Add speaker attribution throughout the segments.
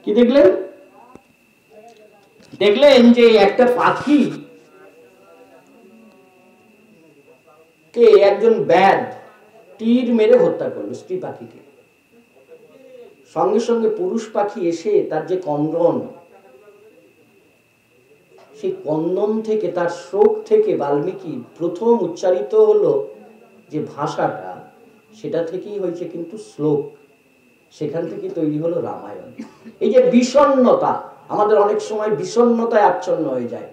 Speaker 1: কি দেখলেন? দেখলেন যে একটা পাখি কে একজন ব্যাধ তীর মেরে হত্যা করলো স্ত্রী পাখিকে। সঙ্গে সঙ্গে পুরুষ পাখি এসে তার যে কন্দন, সেই কন্দন থেকে, তার শোক থেকে বাল্মীকি প্রথম উচ্চারিত হলো যে ভাষাটা, সেটা থেকেই হয়েছে কিন্তু শ্লোক, সেখান থেকে তৈরি হলো রামায়ণ। এই যে বিষণ্ণতা, আমাদের অনেক সময় বিষণ্ণতায় আচ্ছন্ন হয়ে যায়।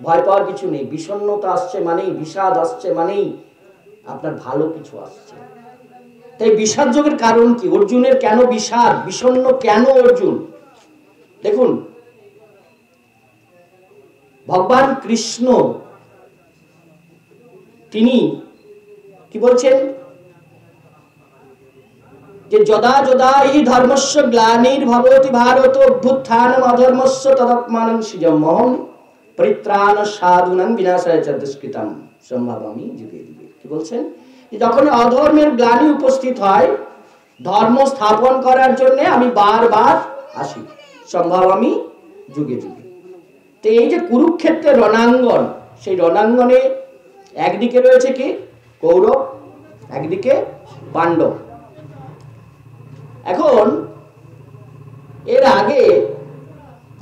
Speaker 1: ভয় পাওয়ার কিছু নেই। বিষণ্ণতা আসছে মানেই, বিষাদ আসছে মানেই আপনার ভালো কিছু আসছে। তাই বিষাদ যোগের কারণ কি? অর্জুনের কেন বিষাদ, বিষণ্ণ কেন অর্জুন? দেখুন, ভগবান কৃষ্ণ তিনি কি বলছেন যে যদা যদা হি ধর্মস্য গ্লানির্ভবতি ভারত অভ্যুত্থানম অধর্মস্য তদাত্মানং সৃজমহং পরিত্রাণ সাধুনাং বিনাশায় চ দুষ্কৃতম সম্ভাবামি যুগে যুগে। কি বলছেন? যে যখন অধর্মের গ্লানি উপস্থিত হয়, ধর্ম স্থাপন করার জন্য আমি বারবার আসি, সম্ভাবামি যুগে যুগে। তো এই যে কুরুক্ষেত্রের রণাঙ্গন, সেই রণাঙ্গনে একদিকে রয়েছে কি কৌরব, একদিকে পাণ্ডব। এখন এর আগে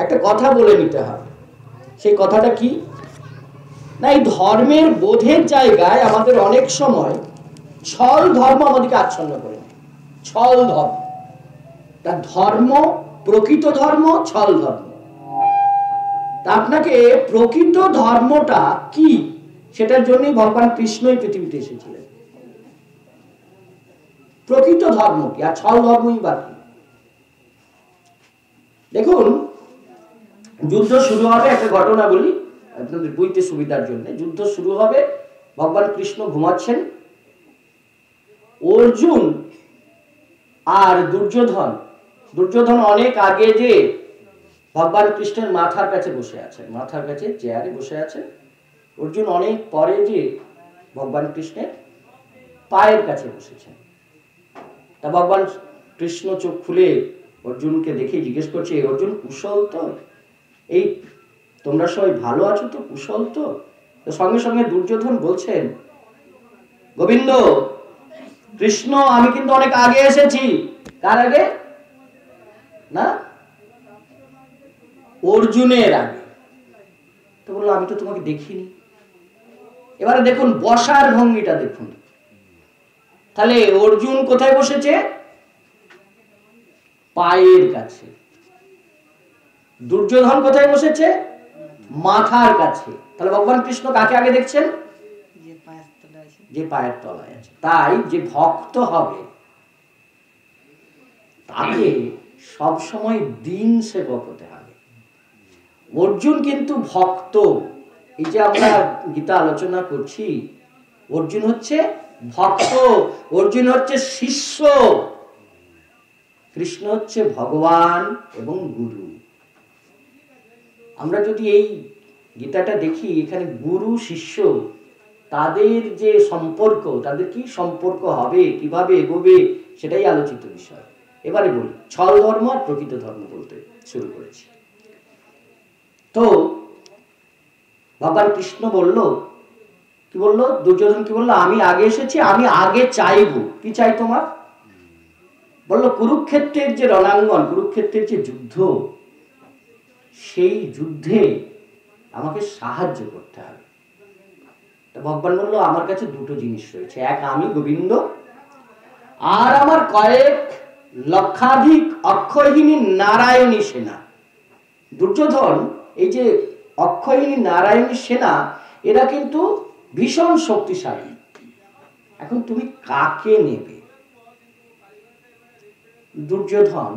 Speaker 1: একটা কথা বলে নিতে হবে। সেই কথাটা কি না, এই ধর্মের বোধের জায়গায় আমাদের অনেক সময় ছল ধর্ম আমাদেরকে আচ্ছন্ন করে নেয়। ছল ধর্ম, তার ধর্ম প্রকৃত ধর্ম, ছল ধর্ম। তা আপনাকে প্রকৃত ধর্মটা কি, সেটার জন্যই ভগবান কৃষ্ণই পৃথিবীতে এসেছিলেন। প্রকৃত ধর্ম কি, আর ছল ধর্মই বা কি? দেখুন, যুদ্ধ শুরু হবে, একটা ঘটনা বলি আপনাদের বুঝতে সুবিধার জন্য। যুদ্ধ শুরু হবে, ভগবান কৃষ্ণ ঘুমাচ্ছেন, অর্জুন আর দুর্যোধন, দুর্যোধন অনেক আগে যে ভগবান কৃষ্ণের মাথার কাছে বসে আছেন, মাথার কাছে চেয়ারে বসে আছেন। অর্জুন অনেক পরে যে ভগবান কৃষ্ণের পায়ের কাছে বসেছেন। তা ভগবান কৃষ্ণ চোখ খুলে অর্জুনকে দেখে জিজ্ঞেস করছে, অর্জুন কুশল তো? এই তোমরা সবাই ভালো আছো তো, কুশল তো? সঙ্গে সঙ্গে দুর্যোধন বলছেন, গোবিন্দ কৃষ্ণ, আমি কিন্তু অনেক আগে এসেছি। কার আগে? না, অর্জুনের আগে। তো বললো, আমি তো তোমাকে দেখিনি। এবারে দেখুন বসার ভঙ্গিটা দেখুন। তাহলে অর্জুন কোথায় বসেছে? পায়ের কাছে। দুর্যোধন কোথায় বসেছে? মাথার কাছে। তাহলে ভগবান কৃষ্ণ কাকে আগে দেখছেন? যে পায়ের তলায় আছে। তাই যে ভক্ত হবে তাকে সবসময় দিন সেবক হতে হবে। অর্জুন কিন্তু ভক্ত। এই যে আমরা গীতা আলোচনা করছি, অর্জুন হচ্ছে ভক্ত, অর্জুন হচ্ছে শিষ্য, কৃষ্ণ হচ্ছে ভগবান এবং গুরু। আমরা যদি এই গীতাটা দেখি, এখানে গুরু শিষ্য তাদের যে সম্পর্ক, তাদের কি সম্পর্ক হবে, কিভাবে এগোবে, সেটাই আলোচিত বিষয়। এবারে বলি, ছল ধর্ম আর প্রকৃত ধর্ম বলতে শুরু করেছি। তো ভগবান কৃষ্ণ বলল, কি বললো? দুর্যোধন কি বললো? আমি আগে এসেছি, আমি আগে চাইবো। কি চাই তোমার? বললো কুরুক্ষেত্রের যে রণাঙ্গন, কুরুক্ষেত্রের যে যুদ্ধ, সেই যুদ্ধে আমাকে সাহায্য করতে হবে। ভগবান বললো, আমার কাছে দুটো জিনিস রয়েছে, এক আমি গোবিন্দ, আর আমার কয়েক লক্ষাধিক অক্ষয়হীনী নারায়ণী সেনা। দুর্যোধন, এই যে অক্ষয়হীনী নারায়ণী সেনা, এরা কিন্তু ভীষণ শক্তিশালী। এখন তুমি কাকে নেবে? দুর্যোধন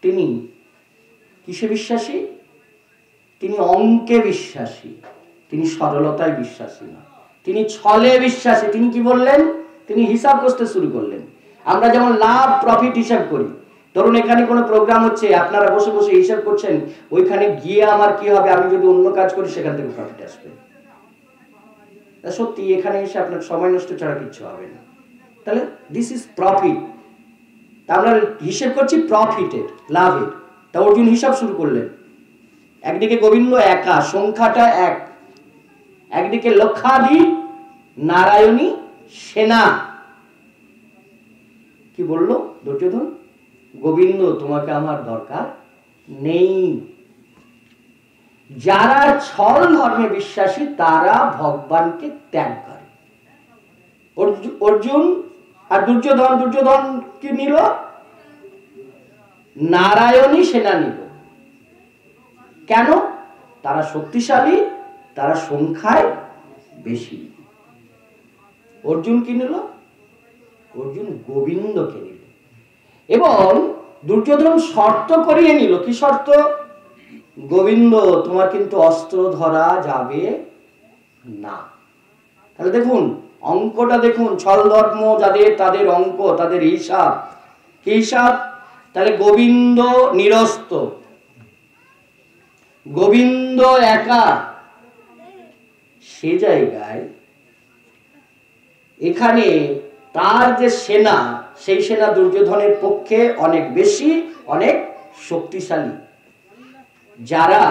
Speaker 1: তিনি কিসে বিশ্বাসী? তিনি অঙ্কে বিশ্বাসী, তিনি সরলতায় বিশ্বাসী না, তিনি ছলে বিশ্বাসী। তিনি কি বললেন? তিনি হিসাব করতে শুরু করলেন। আমরা যেমন লাভ প্রফিট হিসাব করি, ধরুন এখানে কোনো প্রোগ্রাম হচ্ছে, আপনারা বসে বসে হিসাব করছেন, ওইখানে গিয়ে আমার কি হবে, আমি যদি অন্য কাজ করি সেখান থেকে প্রফিট আসবে। সত্যি এখানে এসে আপনার সময় নষ্ট ছাড়া কিচ্ছু হবে না। তাহলে দিস ইজ প্রফিট। আমরা হিসেব করছি প্রফিটের, লাভের। তা অর্জুন হিসাব শুরু করলেন। একদিকে গোবিন্দ একা, সংখ্যাটা এক, একদিকে লক্ষাধি নারায়ণী সেনা। কি বললো দুর্যোধন? গোবিন্দ তোমাকে আমার দরকার নেই। যারা ছল ধর্মে বিশ্বাসী তারা ভগবানকে ত্যাগ করে। অর্জুন আর দুর্যোধন, দুর্যোধন কি নিল? নারায়ণী সেনা নিল। কেন? তারা শক্তিশালী, তারা সংখ্যায় বেশি। অর্জুন কি নিল? অর্জুন গোবিন্দকে নিল। এবং দুর্যোধন শর্ত করিয়ে নিল। কি শর্ত? গোবিন্দ তোমার কিন্তু অস্ত্র ধরা যাবে না। তাহলে দেখুন অঙ্কটা, দেখুন ছল ধর্ম যাদের, তাদের অঙ্ক, তাদের হিসাব কি হিসাব? তাহলে গোবিন্দ নিরস্ত, গোবিন্দ একা, সে জায়গায় এখানে তার যে সেনা, সেই সেনা দুর্যোধনের পক্ষে অনেক বেশি, অনেক শক্তিশালী। যারা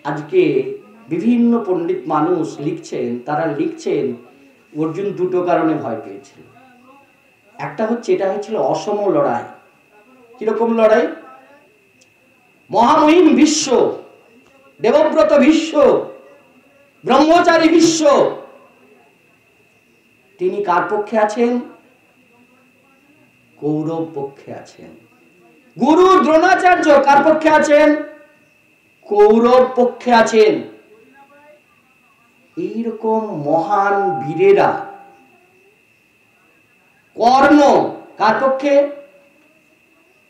Speaker 1: আজকে বিভিন্ন পণ্ডিত মানুষ লিখছেন, তারা লিখছেন অর্জুন দুটো কারণে ভয় পেয়েছিল। একটা হচ্ছে, এটা হচ্ছিল অসম লড়াই। কিরকম লড়াই? মহামহিম ভীষ্ম, দেবব্রত ভীষ্ম, ব্রহ্মচারী ভীষ্ম, তিনি কার পক্ষে আছেন? কৌরব পক্ষে আছেন। গুরু দ্রোণাচার্য কার পক্ষে আছেন? কৌরব পক্ষে আছেন। এইরকম মহান বীরেরা, কর্ণ কার পক্ষে?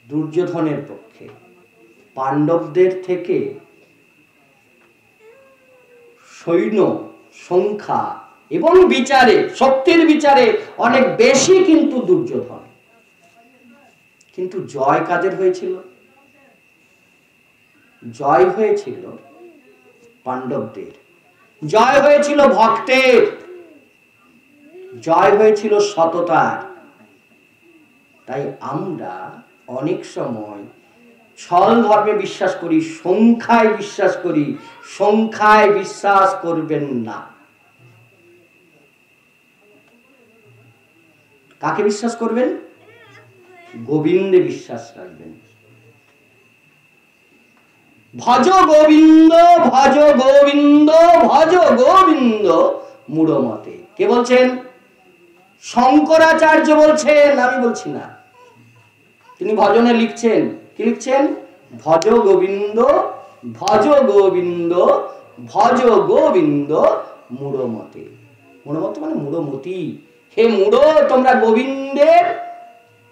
Speaker 1: দুর্যোধনের পক্ষে। পাণ্ডবদের থেকে সৈন্য সংখ্যা এবং বিচারে, শক্তির বিচারে অনেক বেশি কিন্তু দুর্যোধন। কিন্তু জয় কাদের হয়েছিল? জয় হয়েছিল পাণ্ডবদের, জয় হয়েছিল ভক্তের, জয় হয়েছিল সততার। তাই আমরা অনেক সময় ছল ধর্মে বিশ্বাস করি, সংখ্যায় বিশ্বাস করি। সংখ্যায় বিশ্বাস করবেন না। কাকে বিশ্বাস করবেন? গোবিন্দে বিশ্বাস রাখবেন। ভজ গোবিন্দ, ভজ গোবিন্দ, ভজ গোবিন্দ মূঢ়মতে। কে বলছেন? শঙ্করাচার্য বলছেন, আমি বলছি না। তিনি ভজনে লিখছেন, কি লিখছেন? ভজ গোবিন্দ, ভজ গোবিন্দ, ভজ গোবিন্দ মূঢ়মতে। মূঢ়মতে মানে মূঢ়মতি। হে মূঢ়, তোমরা গোবিন্দের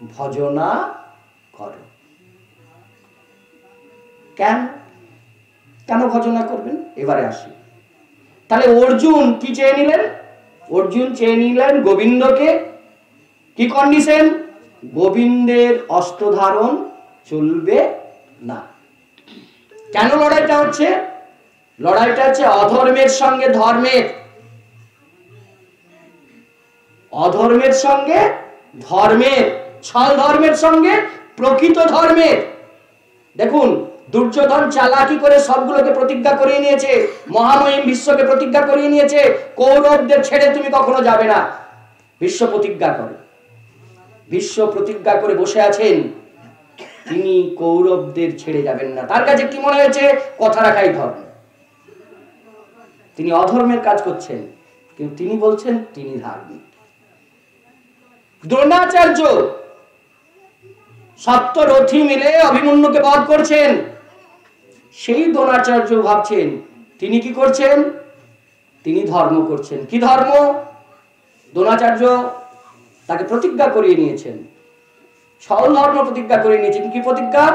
Speaker 1: ভজনা করো। কেন কেন ভজনা করবেন? এবারে আসি। তাহলে অর্জুন কি চেয়ে নিলেন? অর্জুন চেয়ে নিলেন গোবিন্দকে। কি কন্ডিশন? গোবিন্দের অস্ত্র ধারণ চলবে না। কেন লড়াইটা হচ্ছে? লড়াইটা হচ্ছে অধর্মের সঙ্গে ধর্মের, অধর্মের সঙ্গে ধর্মের, ছল ধর্মের সঙ্গে প্রকৃত ধর্মের। দেখুন দুর্যোধন চালাকি করে সবগুলোকে প্রতিজ্ঞা করিয়ে নিয়েছে, মহামহিম বিশ্বকে প্রতিজ্ঞা করিয়ে নিয়েছে, কৌরবদের ছেড়ে তুমি কখনো যাবে না। বিশ্ব প্রতিজ্ঞা করে, বিশ্ব প্রতিজ্ঞা করে বসে আছেন, তিনি কৌরবদের ছেড়ে যাবেন না। তার কাছে কি মনে হয়েছে? কথা রাখাই ধর্ম। তিনি অধর্মের কাজ করছেন, কিন্তু তিনি বলছেন তিনি ধার্মিক। দ্রোণাচার্য সপ্তরথী মিলে অভিমন্যুকে বধ করছেন। সেই দ্রোণাচার্য ভাবছেন তিনি কি করছেন? তিনি ধর্ম করছেন। কি ধর্ম? দ্রোণাচার্য তাকে প্রতিজ্ঞা করিয়ে নিয়েছেন, ছল ধর্ম প্রতিজ্ঞা করিয়ে নিয়েছেন। কি প্রতিজ্ঞা?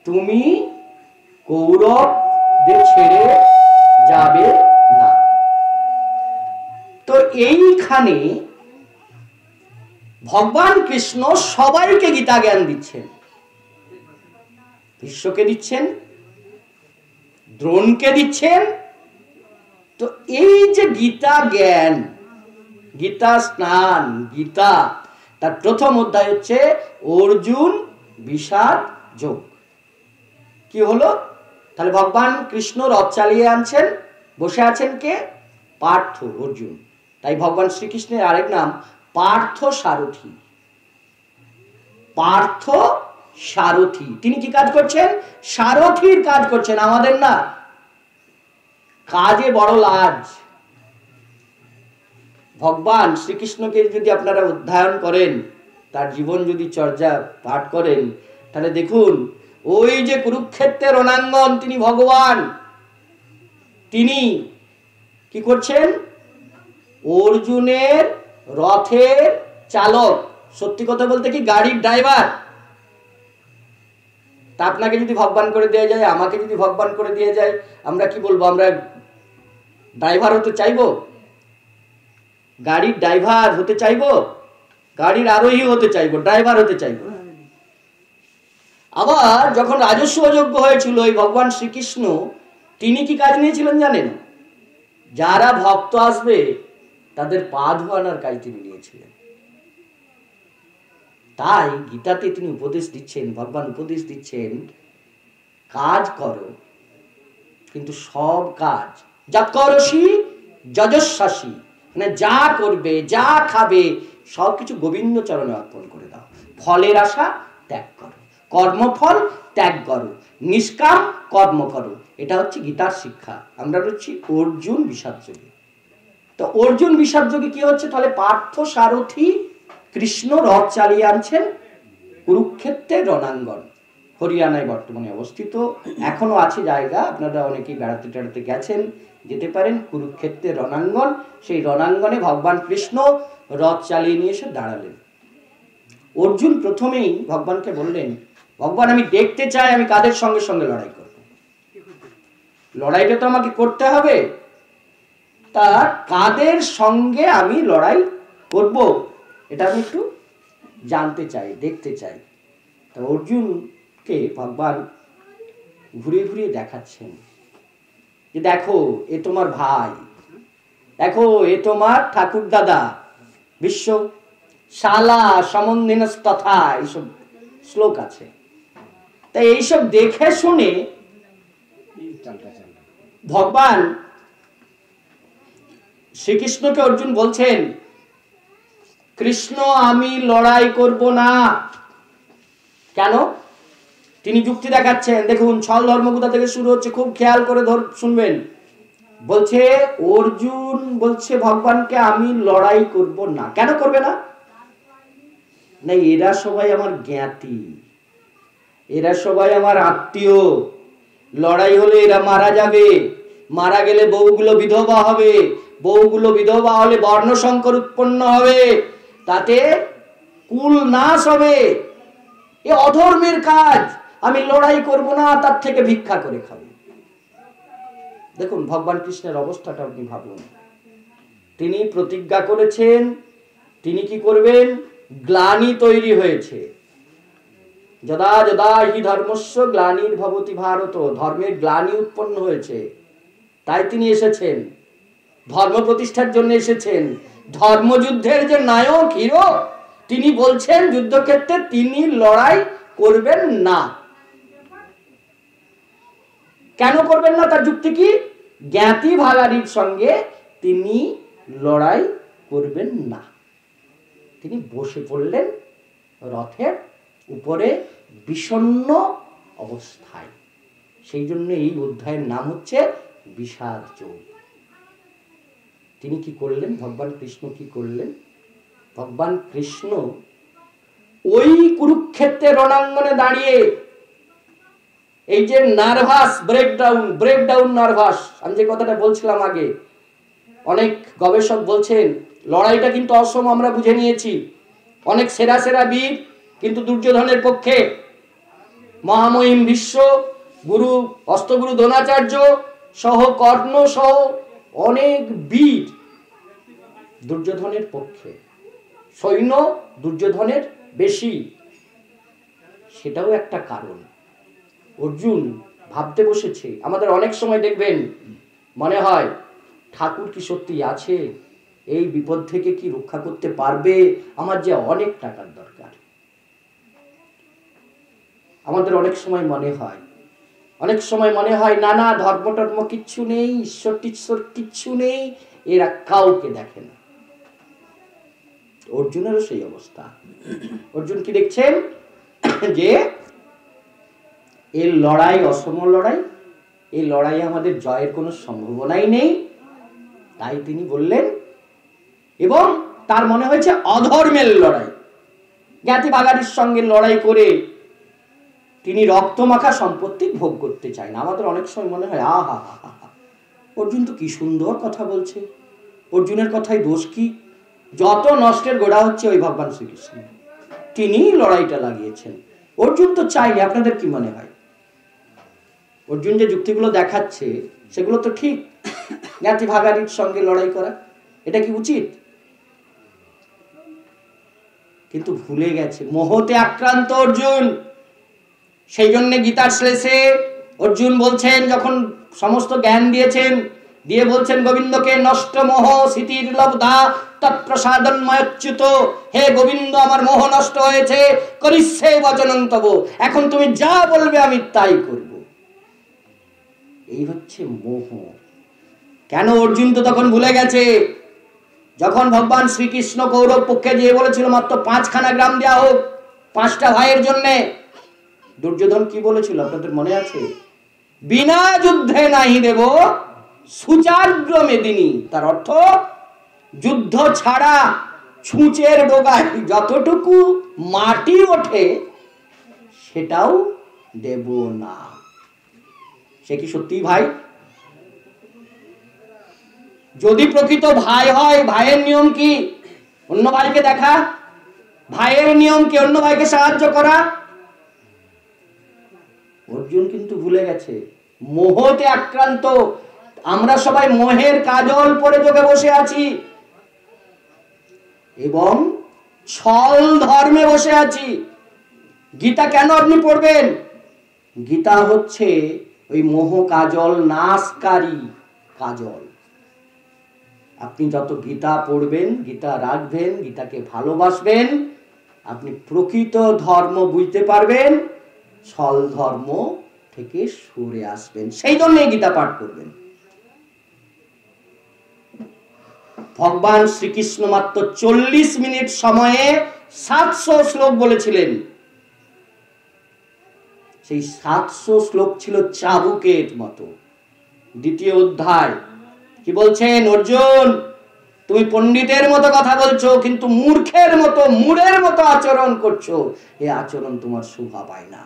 Speaker 1: তুমি কৌরবদের ছেড়ে যাবে না। তো এইখানে ভগবান কৃষ্ণ সবাইকে গীতা জ্ঞান দিচ্ছেন। বিশ্বকে দিচ্ছেন, দ্রোণকে দিচ্ছেন। তো এই যে গীতা জ্ঞান, গীতা স্নান, গীতা, তার প্রথম অধ্যায় হচ্ছে অর্জুন বিষাদ যোগ। কি হলো? তাহলে ভগবান কৃষ্ণ রথ চালিয়ে আনছেন, বসে আছেন কে? পার্থ, অর্জুন। তাই ভগবান শ্রীকৃষ্ণের আরেক নাম পার্থ সারথী। পার্থ সারথী, তিনি কি কাজ করছেন? সারথীর কাজ করছেন, আমাদের না। কাজে বড় লাজ। ভগবান শ্রীকৃষ্ণকে যদি আপনারা অধ্যয়ন করেন, তার জীবন যদি চর্যা পাঠ করেন, তাহলে দেখুন ওই যে কুরুক্ষেত্রের রণাঙ্গন, তিনি ভগবান, তিনি কি করছেন? অর্জুনের রথের চালক, সত্যি কথা বলতে কি গাড়ির ড্রাইভার। তা আপনাকে যদি ভগবান করে দেওয়া যায়, আমাকে যদি ভগবান করে দিয়ে যায়, আমরা কি বলবো? আমরা ড্রাইভার হতে চাইবো? গাড়ির ড্রাইভার হতে চাইবো? গাড়ির আরোহী হতে চাইবো, ড্রাইভার হতে চাইবো। আবার যখন রাজস্ব অযোগ্য হয়েছিল এই ভগবান শ্রীকৃষ্ণ, তিনি কি কাজ নিয়েছিলেন জানেন? যারা ভক্ত আসবে তাদের পা ধোয়ানোর কাজ তিনি নিয়েছিলেন। তাই গীতাতে তিনি উপদেশ দিচ্ছেন, ভগবান উপদেশ দিচ্ছেন, কাজ করো, কিন্তু সব কাজ যা করসি যজস্বাসী, মানে যা করবে, যা খাবে, সবকিছু গোবিন্দ চরণে অর্পণ করে দাও। ফলের আশা ত্যাগ করো, কর্মফল ত্যাগ করো, নিষ্কাম কর্ম করো। এটা হচ্ছে গীতার শিক্ষা। আমরা হচ্ছি অর্জুন বিষাদ যোগে। তো অর্জুন বিষাদ যোগে কি হচ্ছে? তাহলে পার্থ সারথী কৃষ্ণ রথ চালিয়ে আনছেন কুরুক্ষেত্রের রণাঙ্গন, হরিয়ানায় বর্তমানে অবস্থিত। এখনো আছে জায়গা, আপনারা অনেকেই বেড়াতে টেড়াতে গেছেন, যেতে পারেন। কুরুক্ষেত্রের রণাঙ্গন, সেই রণাঙ্গনে ভগবান কৃষ্ণ রথ চালিয়ে নিয়ে এসে দাঁড়ালেন। অর্জুন প্রথমেই ভগবানকে বললেন, ভগবান আমি দেখতে চাই আমি কাদের সঙ্গে সঙ্গে লড়াই করব। লড়াইটা তো আমাকে করতে হবে, তা কাদের সঙ্গে আমি লড়াই করব এটা আমি একটু জানতে চাই, দেখতে চাই। তা অর্জুনকে ভগবান ঘুরিয়ে ঘুরিয়ে দেখাচ্ছেন যে দেখো এ তোমার ভাই, দেখো এ তোমার ঠাকুর দাদা, বিশ্ব শালা সমন্দিন তথা, এইসব শ্লোক আছে। তাই এইসব দেখে শুনে ভগবান শ্রীকৃষ্ণকে অর্জুন বলছেন, কৃষ্ণ আমি লড়াই করব না। কেন? তিনি যুক্তি দেখাচ্ছেন। দেখুন, ছল ধর্ম কোথা থেকে শুরু হচ্ছে, খুব খেয়াল করে শুনবেন। বলছে অর্জুন বলছে ভগবানকে আমি লড়াই করব না। কেন করবে না? না, এরা সবাই আমার জ্ঞাতি, এরা সবাই আমার আত্মীয়, লড়াই হলে এরা মারা যাবে, মারা গেলে বউগুলো বিধবা হবে, বউগুলো বিধবা হলে বর্ণ সংকর উৎপন্ন হবে, তাতে কুল নাশ হবে। এ অধর্মের কাজ, আমি লড়াই করব না, তার থেকে ভিক্ষা করে খাবো। দেখুন ভগবান কৃষ্ণের অবস্থাটা আপনি ভাবুন। তিনি প্রতিজ্ঞা করেছেন, তিনি কি করবেন? গ্লানি তৈরি হয়েছে, যদা যদা হি ধর্মস্য গ্লানির্ভবতি ভারত, ধর্মের গ্লানি উৎপন্ন হয়েছে, তাই তিনি এসেছেন, ধর্ম প্রতিষ্ঠার জন্য এসেছেন। ধর্মযুদ্ধের যে নায়ক হিরো, তিনি বলছেন যুদ্ধক্ষেত্রে তিনি লড়াই করবেন না। কেন করবেন না? তার যুক্তি কি? জ্ঞাতি ভাগারির সঙ্গে তিনি লড়াই করবেন না। তিনি বসে পড়লেন রথের উপরে বিষণ্ণ অবস্থায়। সেই জন্য এই অধ্যায়ের নাম হচ্ছে বিষাদ যোগ। তিনি কি করলেন? ভগবান কৃষ্ণ কি করলেন? ভগবান কৃষ্ণ ওই কুরুক্ষেত্রের রণাঙ্গনে দাঁড়িয়ে এই যে নার্ভাস ব্রেকডাউন নার্ভাস, আমি যে কথাটা বলছিলাম আগে, অনেক গবেষক বলছেন লড়াইটা কিন্তু অসম, আমরা বুঝে নিয়েছি। অনেক সেরা সেরা বীর কিন্তু দুর্যোধনের পক্ষে, মহামহিম ভীষ্ম, গুরু অষ্টগুরু দ্রোণাচার্য সহ কর্ণ সহ অনেক বীর দুর্যোধনের পক্ষে, সৈন্য দুর্যোধনের বেশি। সেটাও একটা কারণ। অর্জুন ভাবতে বসেছে। আমাদের অনেক সময় দেখবেন মনে হয় ঠাকুর কি সত্যি আছে, এই বিপদ থেকে কি রক্ষা করতে পারবে? আমার যে অনেক টাকার দরকার। আমাদের অনেক সময় মনে হয় না না, ধর্ম টর্ম কিচ্ছু নেই, ঈশ্বর টিশ্বর কিচ্ছু নেই, এরা কাউকে দেখে না। অর্জুনেরও সেই অবস্থা। অর্জুন কি দেখছেন যে এই লড়াই অসম লড়াই, এই লড়াই আমাদের জয়ের কোনো সম্ভাবনাই নেই। তাই তিনি বললেন, এবং তার মনে হয়েছে অধর্মের লড়াই, জ্ঞাতি বাগারির সঙ্গে লড়াই করে তিনি রক্তমাখা সম্পত্তি ভোগ করতে চায় না। আমাদের অনেক সময় মনে হয় আহা হা হা হা, অর্জুন তো কি সুন্দর কথা বলছে, অর্জুনের কথায় দোষ কি? যত নষ্টের গোড়া হচ্ছে ওই ভগবান শ্রীকৃষ্ণ, তিনি লড়াইটা লাগিয়েছেন। অর্জুন তো চাইনি। আপনাদের কি মনে হয়? অর্জুন যে যুক্তিগুলো দেখাচ্ছে সেগুলো তো ঠিক, জ্ঞাতি ভাগারির সঙ্গে লড়াই করা এটা কি উচিত? কিন্তু ভুলে গেছে, মোহতে আক্রান্ত অর্জুন। সেই জন্য গীতার শেষে অর্জুন বলছেন, যখন সমস্ত জ্ঞান দিয়েছেন, দিয়ে বলছেন গোবিন্দকে, নষ্ট মোহ স্মৃতির লব্ধা তৎপ্রসাদন্ময়চ্যুত, হে গোবিন্দ আমার মোহ নষ্ট হয়েছে, করিষ্যে বচনং তব, এখন তুমি যা বলবে আমি তাই করব। এই হচ্ছে মোহ। কেন? অর্জুন তো তখন ভুলে গেছে, যখন ভগবান শ্রীকৃষ্ণ কৌরব পক্ষে গিয়ে বলেছিল মাত্র 5খানা গ্রাম দেওয়া হোক 5টা ভাইয়ের জন্য, দুর্যোধন কি বলেছিল আপনাদের মনে আছে? বিনা যুদ্ধে নাহি দেব সুচাগ্র মেদিনী। তার অর্থ, যুদ্ধ ছাড়া ছুঁচের ডোগায় যতটুকু মাটি ওঠে সেটাও দেব না। সে কি সত্যি ভাই? যদি প্রকৃত ভাই হয়, ভাইয়ের নিয়ম কি? অন্য ভাইকে দেখা। ভাইয়ের নিয়ম কি? অন্য ভাইকে সাহায্য করা। অর্জুন কিন্তু ভুলে গেছে, মোহতে আক্রান্ত। আমরা সবাই মোহের কাজল পরে যোগে বসে আছি এবং ছল ধর্মে বসে আছি। গীতা কেন আপনি পড়বেন? গীতা হচ্ছে ওই মোহ কাজল নাশকারী কাজল। আপনি যত গীতা পড়বেন, গীতা রাখবেন, গীতাকে ভালোবাসবেন, আপনি প্রকৃত ধর্ম বুঝতে পারবেন, ছল ধর্ম থেকে সরে আসবেন। সেই জন্য গীতা পাঠ করবেন। ভগবান শ্রীকৃষ্ণ মাত্র 40 মিনিট সময়ে 700 শ্লোক বলেছিলেন। সেই 700 শ্লোক ছিল চাবুকের মতো। দ্বিতীয় অধ্যায় কি বলছেন? অর্জুন, তুমি পণ্ডিতের মতো কথা বলছো, কিন্তু মূর্খের মতো, মূঢ়ের মতো আচরণ করছো। এই আচরণ তোমার শোভা পায় না।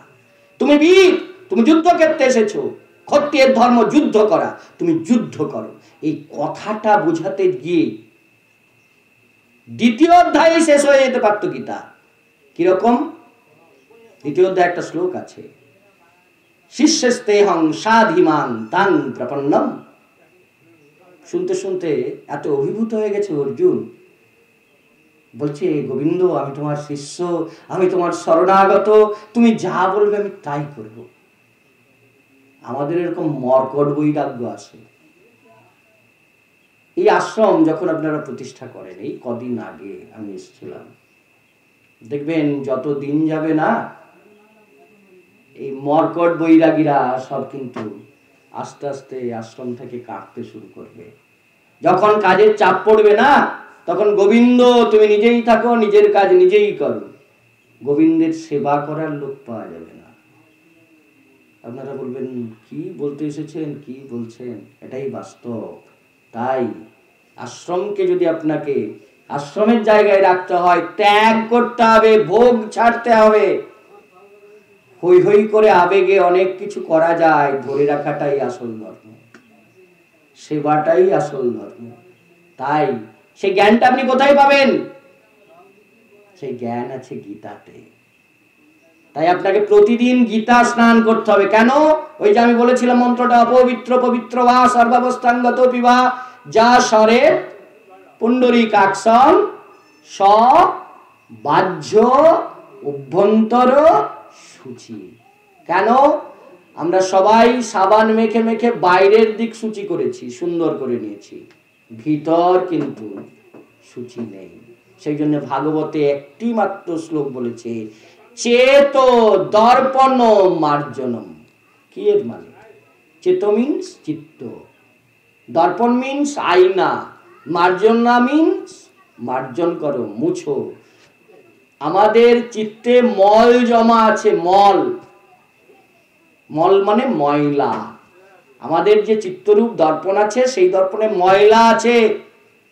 Speaker 1: তুমি বীর, তুমি যুদ্ধক্ষেত্রে এসেছো, ক্ষত্রিয়ের ধর্ম যুদ্ধ করা, তুমি যুদ্ধ করো। এই কথাটা বোঝাতে গিয়ে দ্বিতীয় অধ্যায়ে শেষ হয়ে যেতে পারতো গীতা। কিরকম? দ্বিতীয় অধ্যায়ে একটা শ্লোক আছে, শিষ্যস্তেহং সাধিমাং তাং প্রপন্নম। শুনতে শুনতে এত অভিভূত হয়ে গেছে অর্জুন, বলছে, গোবিন্দ আমি তোমার শিষ্য, আমি তোমার শরণাগত, তুমি যা বলবে আমি তাই করব। আমাদের এরকম মর্কট বৈরাগ্য আছে। এই আশ্রম যখন আপনারা প্রতিষ্ঠা করেন, এই কদিন আগে আমি এসেছিলাম, দেখবেন যত দিন যাবে না, এই মর্কট বৈরাগীরা সব কিন্তু আস্তে আস্তে আশ্রম থেকে কাটতে শুরু করবে। যখন কাজের চাপ পড়বে না, তখন গোবিন্দ তুমি নিজেই থাকো, নিজের কাজ নিজেই করো, গোবিন্দের সেবা করার লোক পাওয়া যাবে না। আপনারা বলবেন কি বলতে এসেছেন, কি বলছেন? এটাই বাস্তব। তাই আশ্রমকে যদি আপনাকে আশ্রমের জায়গায় রাখতে হয়, ত্যাগ করতে হবে, ভোগ ছাড়তে হবে। হই হই করে আবেগে অনেক কিছু করা যায়, ধরে রাখাটাই আসল ধর্ম, সেবাটাই আসল ধর্ম। তাই সেই জ্ঞানটা আপনি কোথায় পাবেন? সেই জ্ঞান আছে গীতাতে। তাই আপনাকে প্রতিদিন গীতা স্নান করতে হবে। কেন? ওই যে আমি বলেছিলাম মন্ত্রটা, অপবিত্র পবিত্র বা সর্বাবস্থাঙ্গত পিবা যা স্বরে পুণ্ডরীকাক্ষং স বাহ্য অভ্যন্তর শুচি। কেন? আমরা সবাই সাবান মেখে মেখে বাইরের দিক শুচি করেছি, সুন্দর করে নিয়েছি, ভিতর কিন্তু সূচি নেই। সেই জন্য ভাগবতে একটি মাত্র শ্লোক বলেছে, চেত দর্পণ মার্জনম। কি এর মানে? চেত মিন্স চিত্ত, দর্পণ মিন্স আয়না, মার্জনা মিন্স মার্জন করো, মুছো। আমাদের চিত্তে মল জমা আছে, মল, মল মানে ময়লা। আমাদের যে চিত্তরূপ দর্পণ আছে, সেই দর্পণে ময়লা আছে,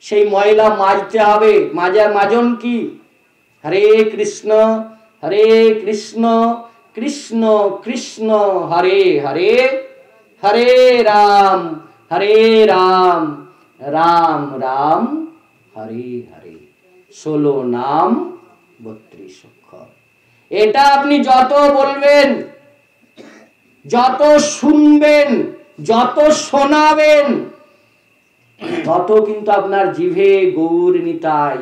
Speaker 1: সেই ময়লা মাজতে হবে। মাজার মাজন কি? হরে কৃষ্ণ হরে কৃষ্ণ কৃষ্ণ কৃষ্ণ হরে হরে, হরে রাম রাম রাম হরে হরে। 16 নাম 32 অক্ষর। এটা আপনি যত বলবেন, যত শুনবেন, যত শোনাবেন, তত কিন্তু আপনার জিভে গৌর নিতাই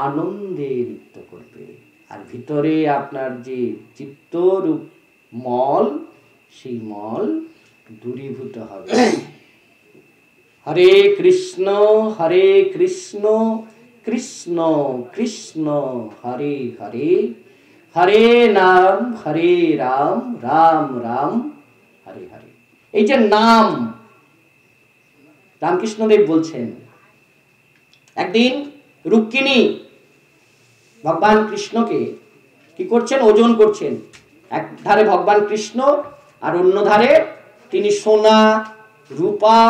Speaker 1: আনন্দে নৃত্য করবে। আর ভিতরে আপনার যে চিত্তরূপ মল, সেই মল দূরীভূত হবে। হরে কৃষ্ণ কৃষ্ণ কৃষ্ণ হরে হরে, হরে রাম রাম রাম হরে হরে। এই যে নাম, রামকৃষ্ণদেব বলছেন, একদিন রুক্মিণী ভগবান কৃষ্ণকে কি করছেন? ওজন করছেন। এক ধারে ভগবান কৃষ্ণ, আর অন্য ধারে তিনি সোনা রূপা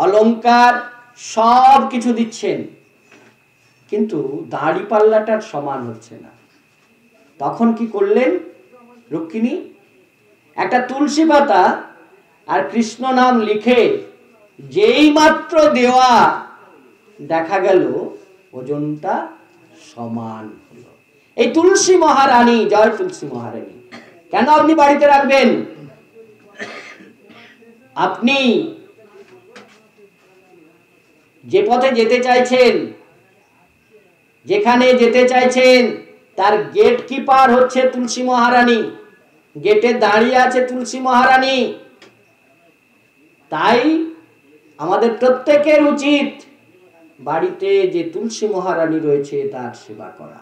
Speaker 1: অলংকার সব কিছু দিচ্ছেন, কিন্তু দাড়ি পাল্লাটার সমান হচ্ছে না। তখন কি করলেন রুক্মিণী? একটা তুলসী পাতা আর কৃষ্ণ নাম লিখে যেই মাত্র দেওয়া, দেখা গেল ওজনটা সমান হলো। এই তুলসী মহারানী, জয় তুলসী মহারানী। কেন আপনি বাড়িতে রাখবেন? আপনি যে পথে যেতে চাইছেন, যেখানে যেতে চাইছেন, তার গেট কিপার হচ্ছে তুলসী মহারানী, গেটে দাঁড়িয়ে আছে তুলসী মহারানী। তাই আমাদের প্রত্যেকের উচিত বাড়িতে যে তুলসী মহারানী রয়েছে তার সেবা করা।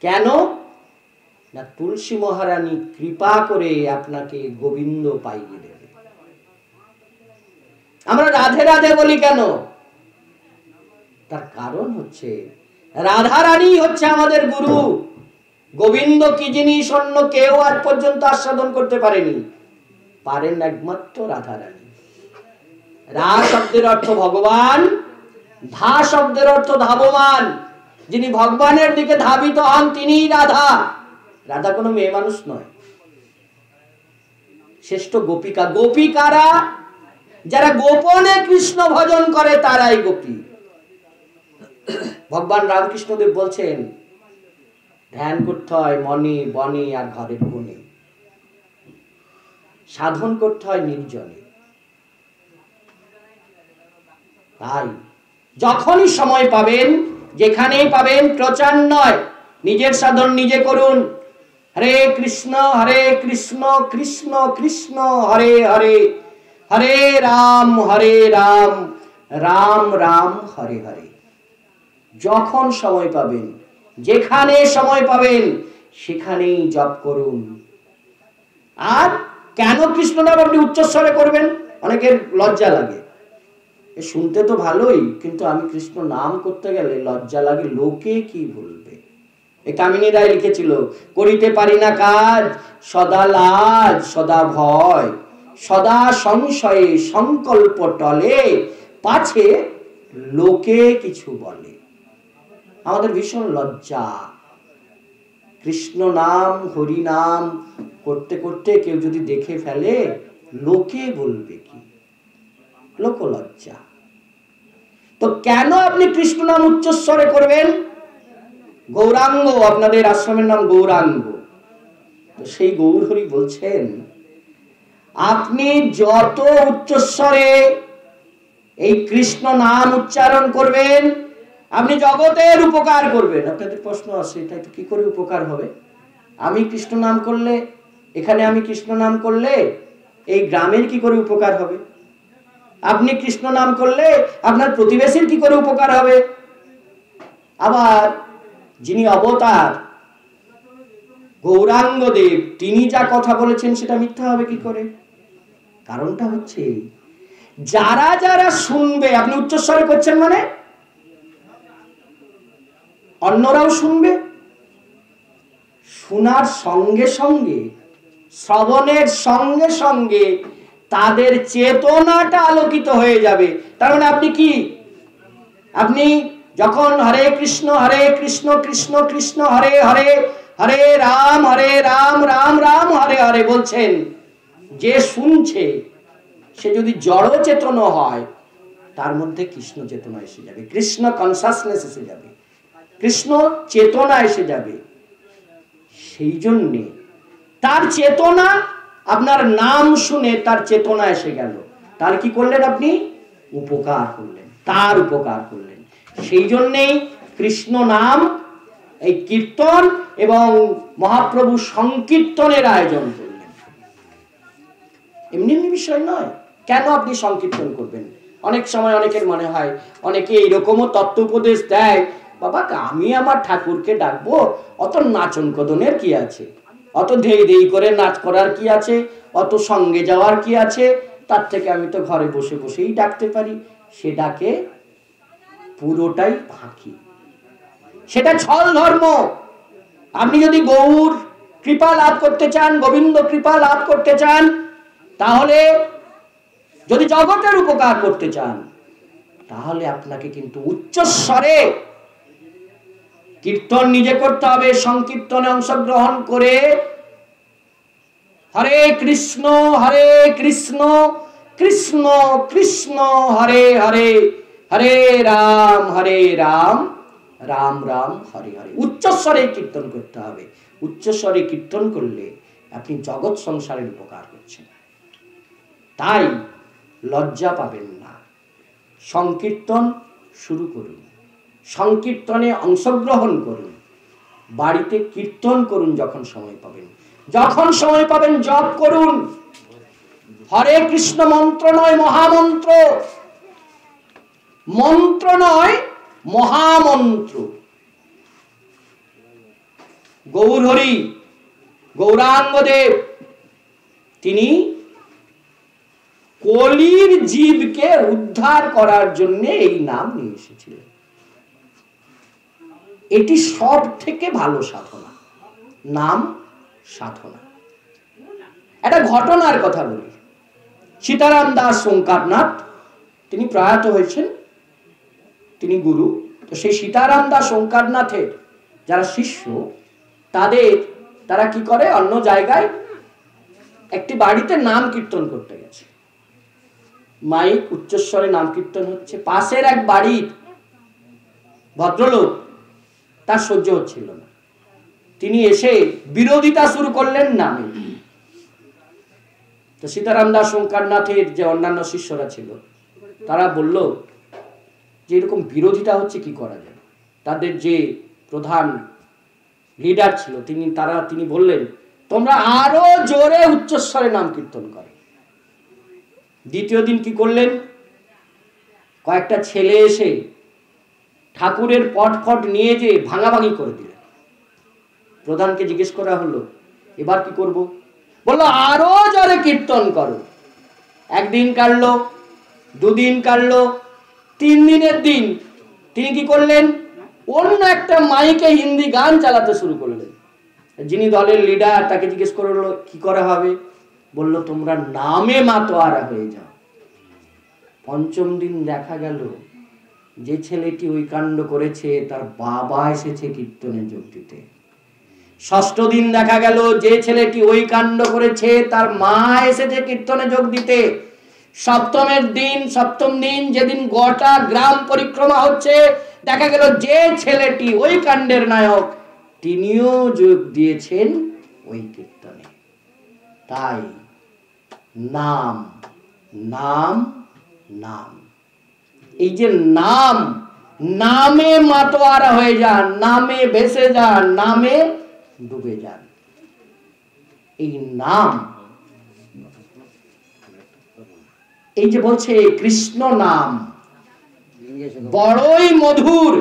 Speaker 1: কেন না? তুলসী মহারানী কৃপা করে আপনাকে গোবিন্দ পাইয়ে দেবে। আমরা রাধে রাধে বলি কেন? তার কারণ হচ্ছে রাধা রানী হচ্ছে আমাদের গুরু। গোবিন্দ কি জিনিস অন্য কেউ আজ পর্যন্ত আস্বাদন করতে পারেনি, পারেন একমাত্র রাধা রানী। রা শব্দের অর্থ ভগবান, ধা শব্দের অর্থ ধাবমান। যিনি ভগবানের দিকে ধাবিত হন তিনিই রাধা। রাধা কোনো মেয়ে মানুষ নয়, শ্রেষ্ঠ গোপিকা। গোপিকারা যারা গোপনে কৃষ্ণ ভজন করে তারাই গোপী। ভগবান রামকৃষ্ণদেব বলছেন, ধ্যান করতে হয় মনে বনে আর ঘরের কোণে, সাধন করতে হয় নির্জনে। তাই যখনই সময় পাবেন, যেখানেই পাবেন, প্রচার নয়, নিজের সাধন নিজে করুন। হরে কৃষ্ণ কৃষ্ণ কৃষ্ণ হরে হরে, হরে রাম রাম রাম হরে হরে। যখন সময় পাবেন, যেখানে সময় পাবেন, সেখানেই জপ করুন। আর কেন কৃষ্ণ নাম আপনি উচ্চস্বরে করবেন? অনেকের লজ্জা লাগে, শুনতে তো ভালোই, কিন্তু আমি কৃষ্ণ নাম করতে গেলে লজ্জা লাগে, লোকে কি বলবে। এই কামিনী রায় লিখেছিল, করিতে পারি না কাজ, সদা লাজ সদা ভয়, সদা সংশয়ে সংকল্প টলে, পাছে লোকে কিছু বলে। আমাদের ভীষণ লজ্জা। কৃষ্ণ নাম হরি নাম করতে করতে কেউ যদি দেখে ফেলে, লোকে বলবে কি? লোক লজ্জা। তো কেন আপনি কৃষ্ণ নাম উচ্চস্বরে করবেন? গৌরাঙ্গ, আপনাদের আশ্রমের নাম গৌরাঙ্গ। তো সেই গৌর হরি বলছেন, আপনি যত উচ্চস্বরে এই কৃষ্ণ নাম উচ্চারণ করবেন, আপনি জগতের উপকার করবেন। আপনাদের প্রশ্ন আছে, এটা কি করে উপকার হবে? আমি কৃষ্ণ নাম করলে, এখানে আমি কৃষ্ণ নাম করলে এই গ্রামের কি করে উপকার হবে? আপনি কৃষ্ণ নাম করলে আপনার প্রতিবেশীর কি করে উপকার হবে? আবার যিনি অবতার গৌরাঙ্গ দেব, তিনি যা কথা বলেছেন সেটা মিথ্যা হবে কি করে? কারণটা হচ্ছে যারা যারা শুনবে, আপনি উচ্চস্বরে করছেন মানে অন্যরাও শুনবে, শোনার সঙ্গে সঙ্গে, শ্রবণের সঙ্গে সঙ্গে তাদের চেতনাটা আলোকিত হয়ে যাবে। তার মানে আপনি কি, আপনি যখন হরে কৃষ্ণ কৃষ্ণ কৃষ্ণ হরে হরে, হরে রাম রাম রাম হরে হরে বলছেন, যে শুনছে সে যদি জড় চেতন হয় তার মধ্যে কৃষ্ণ চেতনা এসে যাবে, কৃষ্ণ কনসাসনেস এসে যাবে, কৃষ্ণ চেতনা এসে যাবে। সেই জন্যে তার চেতনা, আপনার নাম শুনে তার চেতনা এসে গেল, তার কি করলেন আপনি? উপকার করলেন, তার উপকার করলেন। সেই জন্যেই কৃষ্ণ নাম, এই কীর্তন এবং মহাপ্রভু সংকীর্তনের আয়োজন করলেন। এমনি এমনি বিষয় নয়। কেন আপনি সংকীর্তন করবেন? অনেক সময় অনেকের মনে হয়, অনেকে এইরকমও তত্ত্ব উপদেশ দেয়, বাবা আমি আমার ঠাকুরকে ডাকবো, অত নাচন কদনের কি আছে, অত ধেই ধেই করে নাচ করার কি আছে, অত সঙ্গে যাওয়ার কি আছে, তার থেকে আমি তো ঘরে বসে বসেই ডাকতে পারি। সে ডাকে পুরোটাই ফাঁকি, সেটা ছল ধর্ম। আপনি যদি গৌর কৃপা লাভ করতে চান, গোবিন্দ কৃপা লাভ করতে চান, তাহলে যদি জগতের উপকার করতে চান, তাহলে আপনাকে কিন্তু উচ্চস্বরে কীর্তন নিজে করতে হবে। সংকীর্তনে অংশগ্রহণ করে হরে কৃষ্ণ কৃষ্ণ কৃষ্ণ হরে হরে, হরে রাম রাম রাম হরে হরে, উচ্চস্বরে কীর্তন করতে হবে। উচ্চস্বরে কীর্তন করলে আপনি জগৎ সংসারের উপকার করছেন। তাই লজ্জা পাবেন না, সংকীর্তন শুরু করুন, সংকীর্তনে অংশগ্রহণ করুন, বাড়িতে কীর্তন করুন যখন সময় পাবেন, যখন সময় পাবেন জপ করুন। হরে কৃষ্ণ মন্ত্র নয়, মহামন্ত্র, মন্ত্র নয় মহামন্ত্র। গৌরহরি গৌরাঙ্গদেব তিনি কলির জীবকে উদ্ধার করার জন্য এই নাম নিয়ে এসেছিলেন। এটি সব থেকে ভালো সাধনা, নাম সাধনা। একটা ঘটনার কথা বলি। সীতারাম দাস ওঙ্কারনাথ, তিনি প্রয়াত হয়েছেন, তিনি গুরু। তো সেই সীতারাম দাস ওঙ্কারনাথের যারা শিষ্য, তারা কি করে, অন্য জায়গায় একটি বাড়িতে নাম কীর্তন করতে গেছে। মাইক উচ্চস্বরে নাম কীর্তন হচ্ছে, পাশের এক বাড়ির ভদ্রলোক, তার সহ্য হচ্ছিল না, তিনি এসে বিরোধিতা শুরু করলেন নামে। তো সীতারাম দাস ওঙ্কারনাথের যে অন্যান্য শিষ্যরা ছিল, তারা বলল যে এরকম বিরোধিতা হচ্ছে, কি করা যায়। তাদের যে প্রধান লিডার ছিল, তিনি বললেন, তোমরা আরো জোরে উচ্চস্বরে নাম কীর্তন করো। দ্বিতীয় দিন কি করলেন, কয়েকটা ছেলে এসে ঠাকুরের পট নিয়ে যে ভাঙাভাঙি করে দিলেন। প্রধানকে জিজ্ঞেস করা হলো, এবার কি করব? বললো আরো জোরে কীর্তন করো। একদিন কাটলো, দুদিন কাটলো, 3 দিনের দিন তিনি কি করলেন, অন্য একটা মাইকে হিন্দি গান চালাতে শুরু করলেন। যিনি দলের লিডার তাকে জিজ্ঞেস করলো কি করা হবে, বলল তোমরা নামে মাতোয়ারা হয়ে যাও। পঞ্চম দিন দেখা গেল যে ছেলেটি ওই কাণ্ড করেছে তার বাবা এসেছে কীর্তনে যোগ দিতে। ষষ্ঠ দিন দেখা গেল যে ছেলেটি ওই কাণ্ড করেছে তার মা এসেছে কীর্তনে যোগ দিতে। সপ্তম দিন যেদিন গোটা গ্রাম পরিক্রমা হচ্ছে, দেখা গেল যে ছেলেটি ওই কাণ্ডের নায়ক তিনিও যোগ দিয়েছেন ওই কীর্তনে। তাই নাম নাম নাম, এই যে নাম, নামে মাতোয়ারা হয়ে যান, নামে ভেসে যান, নামে ডুবে যান। এই নাম এই যে বলছে কৃষ্ণ নাম বড়ই মধুর,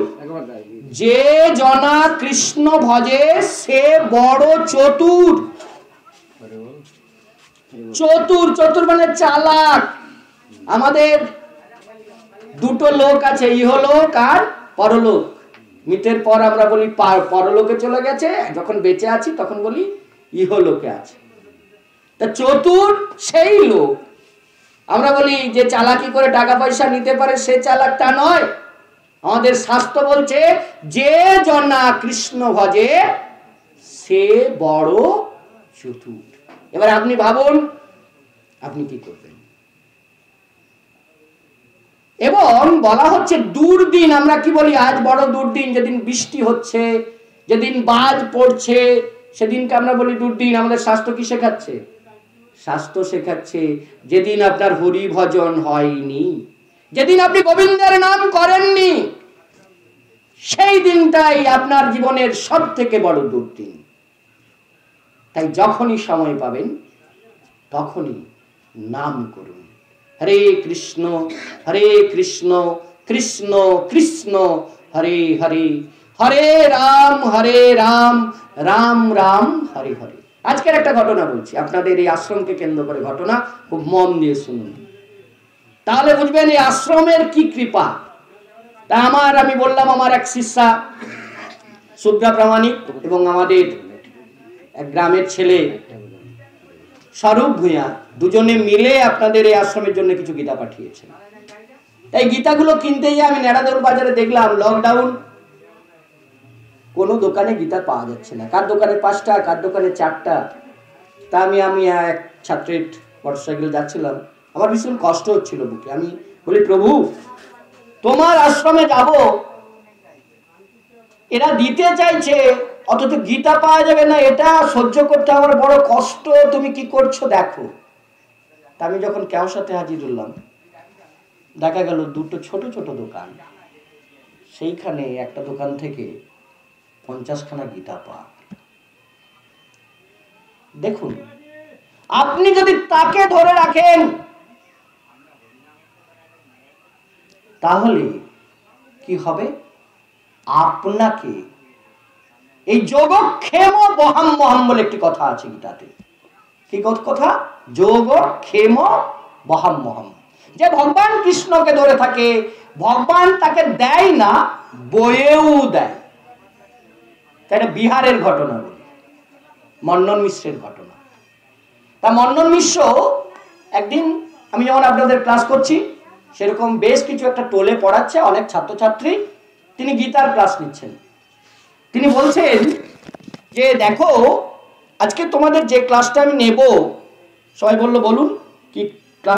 Speaker 1: যে জনা কৃষ্ণ ভজে সে বড় চতুর। চতুর, চতুর মানে চালাক। আমাদের দুটো লোক আছে, ইহলোক আর পরলোক। মৃতের পর আমরা বলি পরলোকে চলে গেছে, যখন বেঁচে আছি তখন বলি ইহলোকে আছে। তা চতুর সেই লোক। আমরা বলি যে চালাকি করে টাকা পয়সা নিতে পারে সে চালাক, তা নয়। আমাদের শাস্ত্র বলছে যে জনা কৃষ্ণ ভজে সে বড় চতুর। এবার আপনি ভাবুন আপনি কি করবেন। এবং বলা হচ্ছে দুর্দিন, আমরা কি বলি আজ বড় দুর্দিন, যেদিন বৃষ্টি হচ্ছে, যেদিন বাজ পড়ছে সেদিনকে আমরা বলি দুর্দিন। আমাদের শাস্ত্র কি শেখাচ্ছে? শাস্ত্র শেখাচ্ছে যেদিন আপনার হরি ভজন হয়নি, যেদিন আপনি গোবিন্দের নাম করেননি, সেই দিনটাই আপনার জীবনের সব থেকে বড় দুর্দিন। তাই যখনই সময় পাবেন তখনই নাম করুন, হরে কৃষ্ণ কৃষ্ণ কৃষ্ণ হরে হরে, হরে রাম রাম রাম হরে হরে। আজকের একটা ঘটনা বলছি আপনাদের এই আশ্রমকে কেন্দ্র করে, ঘটনা খুব মন দিয়ে শুনুন, তাহলে বুঝবেন এই আশ্রমের কি কৃপা। তা আমি বললাম আমার এক শিষ্যা শুভ্রা প্রামাণিক এবং আমাদের এক গ্রামের ছেলে স্বরূপ ভূঁইয়া, দুজনে মিলে আপনাদের এই আশ্রমের জন্য কিছু গীতা পাঠিয়েছে। এই গীতাগুলো কিনতে গিয়ে আমি নেড়াদৌড় বাজারে দেখলাম লকডাউন, কোনো দোকানে গীতা পাওয়া যাচ্ছে না, কার দোকানে 5টা, কার দোকানে 4টা। তা আমি এক ছাত্রের মোটরসাইকেল যাচ্ছিলাম, আমার ভীষণ কষ্ট হচ্ছিল বুকে। আমি বলি প্রভু তোমার আশ্রমে যাব, এরা দিতে চাইছে অথচ গীতা পাওয়া যাবে না, এটা সহ্য করতে আমার বড় কষ্ট, তুমি কি করছো দেখো। তা আমি যখন কেওসাতে হাজির হলাম, দেখা গেল দুটো ছোট ছোট দোকান, সেইখানে একটা দোকান থেকে 50খানা গীতা পাওয়া। দেখুন আপনি যদি তাকে ধরে রাখেন তাহলে কি হবে, আপনাকে এই যোগক্ষেম বহাম্যহম বলে একটি কথা আছে গীতাতে। কি কথা? যোগক্ষেম বহাম্যহম। যে ভগবান কৃষ্ণকে ধরে থাকে, ভগবান তাকে দেয় না, বয়েও দেয়। এটা বিহারের ঘটনা বলি, মন্নন মিশ্রের ঘটনা। তা মন্নন মিশ্র একদিন, আমি যেমন আপনাদের ক্লাস করছি সেরকম বেশ কিছু একটা টোলে পড়াচ্ছে, অনেক ছাত্রছাত্রী, তিনি গীতার ক্লাস নিচ্ছেন। তিনি বলছেন যে দেখো আজকে তোমাদের যে ক্লাসটা আমি নেব, সবাই বলল বলুন কি